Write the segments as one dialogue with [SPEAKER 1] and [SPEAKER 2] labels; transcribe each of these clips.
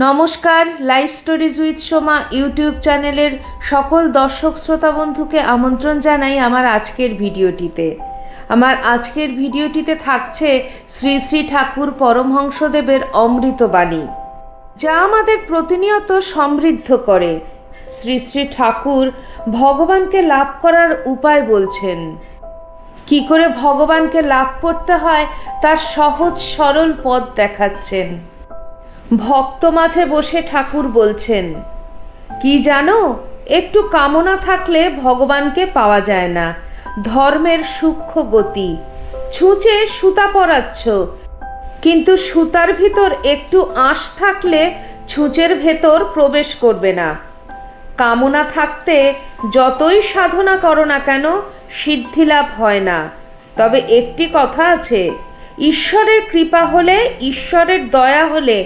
[SPEAKER 1] নমস্কার, life stories with Soma YouTube চ্যানেলের সকল দর্শক শ্রোতা বন্ধুকে আমন্ত্রণ জানাই আমার আজকের ভিডিওটিতে। আমার আজকের ভিডিওটিতে থাকছে শ্রী শ্রী ঠাকুর পরমহংসদেবের অমৃতবাণী, যা আমাদের প্রতিনিয়ত সমৃদ্ধ করে। শ্রী শ্রী ঠাকুর ভগবানকে লাভ করার উপায় বলছেন। কি করে ভগবানকে লাভ করতে হয় তার সহজ সরল পথ দেখাচ্ছেন। ভক্ত মাঝে বসে ঠাকুর বলছেন, কি জানো, একটু কামনা থাকলে ভগবানকে পাওয়া যায় না। ধর্মের সূক্ষ্ম গতি। ছুঁচে সুতা পরাচ্ছ, কিন্তু সুতার ভিতর একটু আঁশ থাকলে ছুঁচের ভেতর প্রবেশ করবে না। কামনা থাকতে যতই সাধনা করো না কেন, সিদ্ধিলাভ হয় না। তবে একটি কথা আছে, ঈশ্বরের কৃপা হলে, ঈশ্বরের দয়া হলে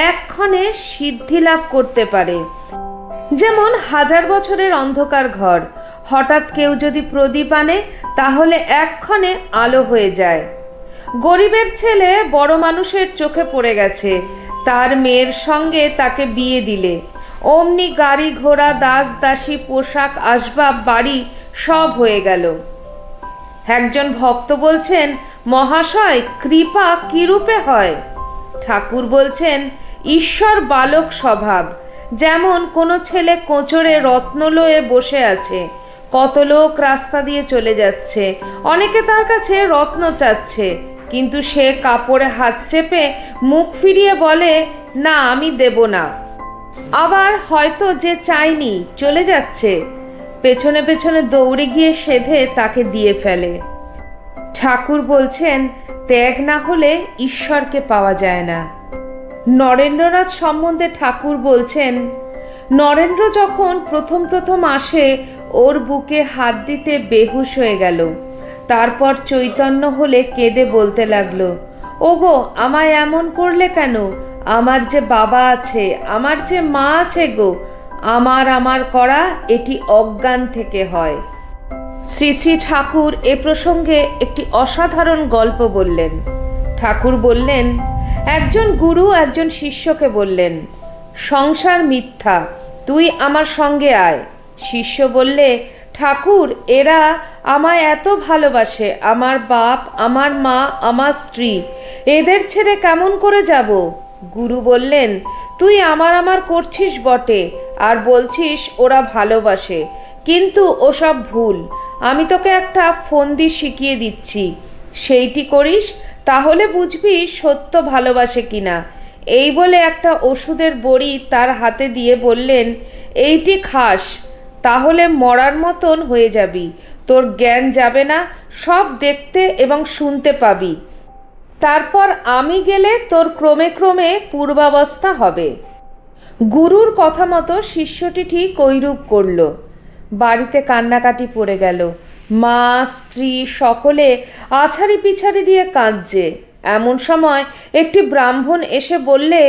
[SPEAKER 1] এক্ষণে সিদ্ধি লাভ করতে পারে। যেমন 1000 বছরের অন্ধকার ঘর, হঠাৎ কেউ যদি প্রদীপ আনে তাহলে এক্ষণে আলো হয়ে যায়। গরিবের ছেলে বড় মানুষের চোখে পড়ে গেছে, তার মেয়ের সঙ্গে তাকে বিয়ে দিলে অমনি গাড়ি ঘোড়া দাস দাসী পোশাক আসবাব বাড়ি সব হয়ে গেল। একজন ভক্ত বলছেন, মহাশয় কৃপা কিরূপে হয়? ঠাকুর বলছেন, ঈশ্বর বালক স্বভাব। যেমন কোনো ছেলে কোঁচড়ে রত্ন লয়ে বসে আছে, কত লোক রাস্তা দিয়ে চলে যাচ্ছে, অনেকে তার কাছে রত্ন চাচ্ছে, কিন্তু সে কাপড়ে হাত চেপে মুখ ফিরিয়ে বলে, না আমি দেব না। আবার হয়তো যে চায়নি চলে যাচ্ছে, পেছনে পেছনে দৌড়ে গিয়ে সেধে তাকে দিয়ে ফেলে। ঠাকুর বলছেন, ত্যাগ না হলে ঈশ্বরকে পাওয়া যায় না। নরেন্দ্রনাথ সম্বন্ধে ঠাকুর বলছেন, নরেন্দ্র যখন প্রথম আসে ওর বুকে হাত দিতে বেহুশ হয়ে গেল। তারপর চৈতন্য হলে কেঁদে বলতে লাগলো, ওগো আমায় এমন করলে কেন? আমার যে বাবা আছে, আমার যে মা আছে গো, আমার করা এটি অজ্ঞান থেকে হয়। শ্রী শ্রী ঠাকুর এ প্রসঙ্গে একটি অসাধারণ গল্প বললেন। ঠাকুর বললেন, একজন গুরু একজন শিষ্যকে বললেন, সংসার মিথ্যা, তুই আমার সঙ্গে আয়। শিষ্য বললে, ঠাকুর এরা আমায় এত ভালোবাসে, আমার বাপ, আমার মা, আমার স্ত্রী, এদের ছেড়ে কেমন করে যাব? গুরু বললেন, তুই আমার করছিস বটে, আর বলছিস ওরা ভালোবাসে, কিন্তু ওসব ভুল। আমি তোকে একটা ফন্দি শিখিয়ে দিচ্ছি, সেইটি করিস, তাহলে বুঝবি সত্য ভালোবাসে কিনা। এই বলে একটা ওষুধের বড়ি তার হাতে দিয়ে বললেন, এইটি খাস, তাহলে মরার মতন হয়ে যাবি, তোর জ্ঞান যাবে না, সব দেখতে এবং শুনতে পাবি। তারপর আমি গেলে তোর ক্রমে ক্রমে পূর্বাবস্থা হবে। গুরুর কথা মতো শিষ্যটি ঠিক ঐরূপ করল। বাড়িতে কান্নাকাটি পড়ে গেল। মা স্ত্রী সকলে আছাড়ি পিছাড়ি দিয়ে কাঁদছে। এমন সময় একটি ব্রাহ্মণ এসে বললে,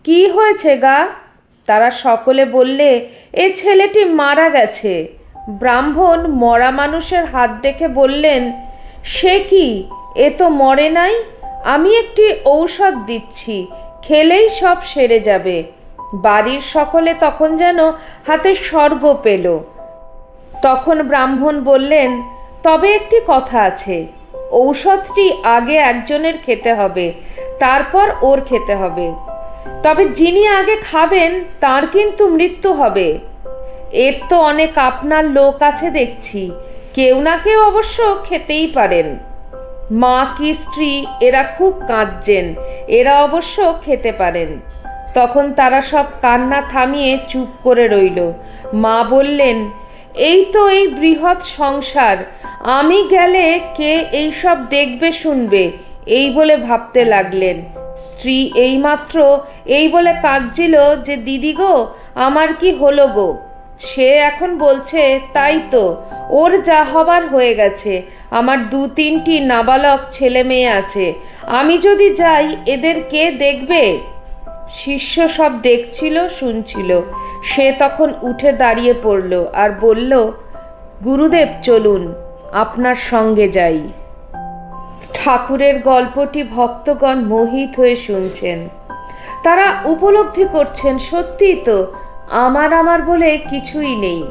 [SPEAKER 1] কি হয়েছে গা? তারা সকলে বললে, এ ছেলেটি মারা গেছে। ব্রাহ্মণ মরা মানুষের হাত দেখে বললেন, সে কি, এ তো মরে নাই, আমি একটি ঔষধ দিচ্ছি, খেলেই সব সেরে যাবে। বাড়ির সকলে তখন যেন হাতে স্বর্গ পেল। তখন ব্রাহ্মণ বললেন, তবে একটি কথা আছে, ঔষধটি আগে একজনের খেতে হবে, তারপর ওর খেতে হবে। তবে যিনি আগে খাবেন তার কিন্তু মৃত্যু হবে। এর তো অনেক আপনার লোক আছে দেখছি, কেউ না কেউ অবশ্য খেতেই পারেন। মা কি স্ত্রী এরা খুব কাঁদছেন, এরা অবশ্য খেতে পারেন। তখন তারা সব কান্না থামিয়ে চুপ করে রইল। মা বললেন, এই তো এই বৃহৎ সংসার, আমি গেলে কে এই সব দেখবে শুনবে, এই বলে ভাবতে লাগলেন। স্ত্রী এইমাত্র এই বলে কাঁদছিল যে, দিদি গো আমার কি হলো গো? সে এখন বলছে, তাই তো, ওর যা হবার হয়ে গেছে, আমার 2-3টি নাবালক ছেলে মেয়ে আছে, আমি যদি যাই এদের কে দেখবে? শিষ্য সব দেখছিল শুনছিল। সে তখন উঠে দাঁড়িয়ে পড়ল আর বলল, গুরুদেব চলুন, আপনার সঙ্গে যাই। ঠাকুরের গল্পটি ভক্তগণ মোহিত হয়ে শুনছেন। তারা উপলব্ধি করছেন সত্যিই তো আমার বলে কিছুই নেই।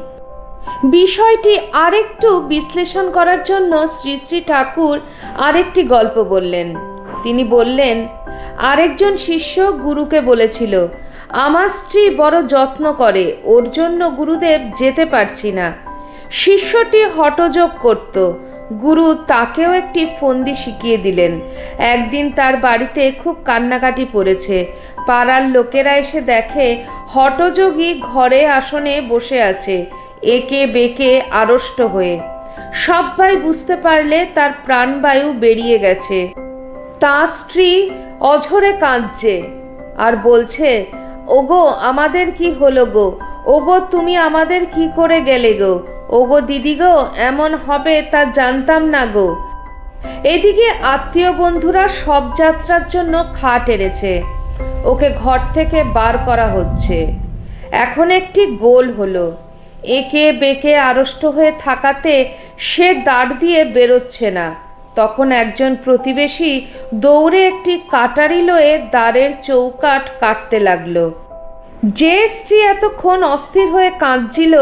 [SPEAKER 1] বিষয়টি আরেকটু বিশ্লেষণ করার জন্য শ্রী শ্রী ঠাকুর আরেকটি গল্প বললেন। তিনি বললেন, আরেকজন শিষ্য গুরুকে বলেছিল, আমার স্ত্রী বড় যত্ন করে, ওর জন্য গুরুদেব যেতে পারছি না। শিষ্যটি হঠযোগ করত। গুরু তাকেও একটি ফন্দি শিখিয়ে দিলেন। একদিন তার বাড়িতে খুব কান্নাকাটি পড়েছে। পাড়ার লোকেরা এসে দেখে হঠযোগী ঘরে আসনে বসে আছে, একে বেঁকে আড়ষ্ট হয়ে। সবাই বুঝতে পারলে তার প্রাণবায়ু বেরিয়ে গেছে। তার স্ত্রী অঝরে কাঁদছে আর বলছে, ওগো আমাদের কি হলো গো, ওগো তুমি আমাদের কি করে গেলে গো, ওগো দিদি গো, এমন হবে তা জানতাম না গো। এদিকে আত্মীয় বন্ধুরা সব যাত্রার জন্য খাট এনেছে, ওকে ঘর থেকে বার করা হচ্ছে। এখন একটি গোল হলো, একে বেঁকে আড়ষ্ট হয়ে থাকাতে সে দাঁড় দিয়ে বেরোচ্ছে না। তখন একজন প্রতিবেশী দৌড়ে একটি কাটারি লয়ে দ্বারের চৌকাঠ কাটতে লাগলো। যে স্ত্রী এতক্ষণ অস্থির হয়ে কাঁদছিল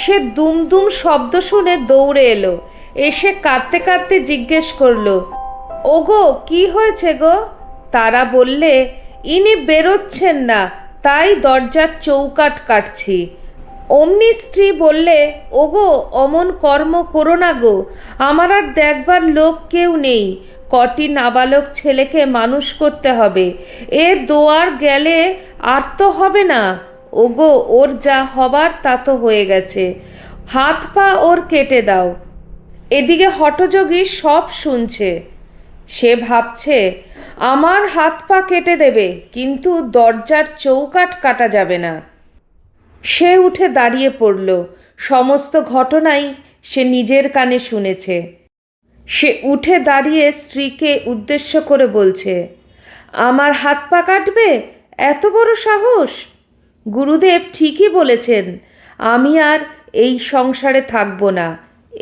[SPEAKER 1] সে দুমদুম শব্দ শুনে দৌড়ে এলো। এসে কাঁদতে কাঁদতে জিজ্ঞেস করলো, ওগো কি হয়েছে গো? তারা বললে, ইনি বেরোচ্ছেন না, তাই দরজার চৌকাঠ কাটছি। অমনি স্ত্রী বললে, ওগো অমন কর্ম করো না গো, আমার আর দেখবার লোক কেউ নেই, কটি নাবালক ছেলেকে মানুষ করতে হবে, এ দোয়ার গেলে আর তো হবে না। ওগো ওর যা হবার তা তো হয়ে গেছে, হাত পা ওর কেটে দাও। এদিকে হঠযোগী সব শুনছে। সে ভাবছে, আমার হাত পা কেটে দেবে, কিন্তু দরজার চৌকাঠ কাটা যাবে না। সে উঠে দাঁড়িয়ে পড়ল। সমস্ত ঘটনাই সে নিজের কানে শুনেছে। সে উঠে দাঁড়িয়ে স্ত্রীকে উদ্দেশ্য করে বলছে, আমার হাত পা কাটবে? এত বড় সাহস! গুরুদেব ঠিকই বলেছেন, আমি আর এই সংসারে থাকব না।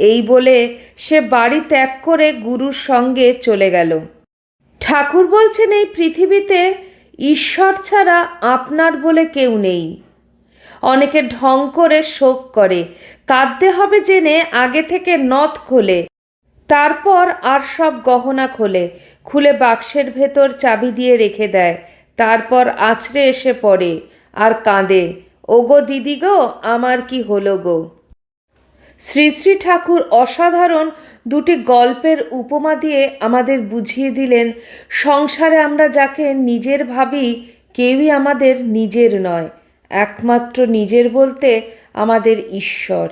[SPEAKER 1] এই বলে সে বাড়ি ত্যাগ করে গুরুর সঙ্গে চলে গেল। ঠাকুর বলছেন, এই পৃথিবীতে ঈশ্বর ছাড়া আপনার বলে কেউ নেই। অনেকে ঢং করে শোক করে, কাঁদতে হবে জেনে আগে থেকে নথ খোলে, তারপর আর সব গহনা খুলে বাক্সের ভেতর চাবি দিয়ে রেখে দেয়, তারপর আছড়ে এসে পড়ে আর কাঁদে, ওগো দিদি গো, আমার কি হলো গো। শ্রী শ্রী ঠাকুর অসাধারণ দুটি গল্পের উপমা দিয়ে আমাদের বুঝিয়ে দিলেন, সংসারে আমরা যাকে নিজের ভাবি কেউই আমাদের নিজের নয়, একমাত্র নিজের বলতে আমাদের ঈশ্বর।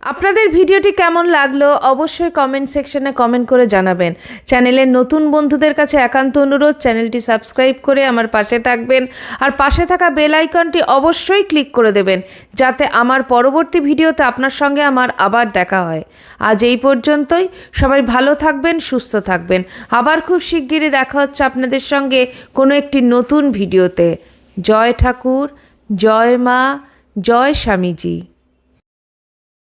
[SPEAKER 1] আপনাদের ভিডিওটি কেমন লাগলো অবশ্যই কমেন্ট সেকশনে কমেন্ট করে জানাবেন। চ্যানেলের নতুন বন্ধুদের কাছে একান্ত অনুরোধ, চ্যানেলটি সাবস্ক্রাইব করে আমার পাশে থাকবেন আর পাশে থাকা বেল আইকনটি অবশ্যই ক্লিক করে দেবেন, যাতে আমার পরবর্তী ভিডিওতে আপনার সঙ্গে আমার আবার দেখা হয়। আজ এই পর্যন্তই। সবাই ভালো থাকবেন, সুস্থ থাকবেন। আবার খুব শিগগিরই দেখা হচ্ছে আপনাদের সঙ্গে কোনো একটি নতুন ভিডিওতে। জয় ঠাকুর, জয় মা, জয় স্বামীজি।